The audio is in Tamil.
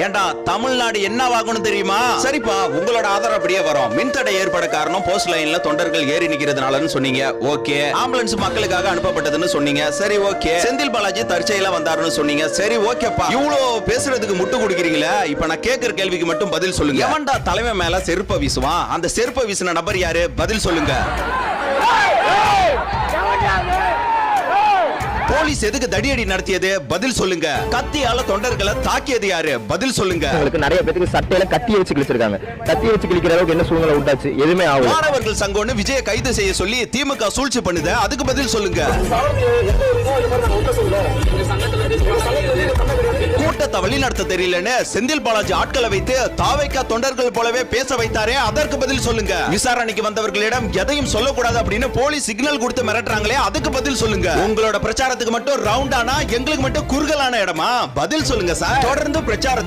ஏண்டா தமிழ்நாடு என்னவாகணும் தெரியுமா? சரிப்பா, உங்களோட ஆதரவு அப்படியே வரும். மின்தடை ஏற்பட காரணம் போஸ்ட் லைன்ல தொண்டர்கள் ஏறி நிக்கிறதுனாலன்னு சொன்னீங்க. ஓகே. ஆம்புலன்ஸ் மக்களுக்காக அனுப்பப்பட்டதுன்னு சொன்னீங்க. சரி ஓகே. செந்தில் பாலாஜி தற்செயலா வந்தாருன்னு சொன்னீங்க. சரி ஓகேப்பா. இவ்ளோ பேசுறதுக்கு முட்டு கொடுக்கிறீங்களே, இப்ப நான் கேக்குற கேள்விக்கு மட்டும் பதில் சொல்லுங்க. எவன்டா தலைமை மேல செருப்ப வீசுவான்? அந்த செருப்ப வீசின நபர் யாரு? பதில் சொல்லுங்க. போலீஸ் எதுக்கு தடியடி நடத்தியது? பதில் சொல்லுங்க. கத்தியால தொண்டர்களை தாக்கியது யாரு? பதில் சொல்லுங்க. உங்களுக்கு நிறைய பேருக்கு சட்டையில கத்தி வச்சு கிழிச்சிருக்காங்க. கத்தி வச்சு கிழிக்கிற அளவுக்கு என்ன சூழ்நிலை உண்டாச்சு? எதுவுமே ஆகல. மாணவர்கள் சங்கம்னு விஜய கைது செய்ய சொல்லி திமுக சூழ்ச்சி பண்ணுது. அதுக்கு பதில் சொல்லுங்க. கூட்டத்தை வழிநடத்த தெரியலன்னு செந்தில் பாலாஜி ஆட்களை வைத்து தாவைக்கா தொண்டர்கள் போலவே பேச வைத்தாரே, அதற்கு பதில் சொல்லுங்க. விசாரணைக்கு வந்தவர்களிடம் எதையும் சொல்லக்கூடாது அப்படின்னு போலீஸ் சிக்னல் கொடுத்து மிரட்டுறாங்களே, அதுக்கு பதில் சொல்லுங்க. உங்களோட பிரச்சாரத்துக்கு மட்டும் ரவுண்டானா, எங்களுக்கு மட்டும் குறுகலான இடமா? பதில் சொல்லுங்க சார். தொடர்ந்து பிரச்சாரத்தை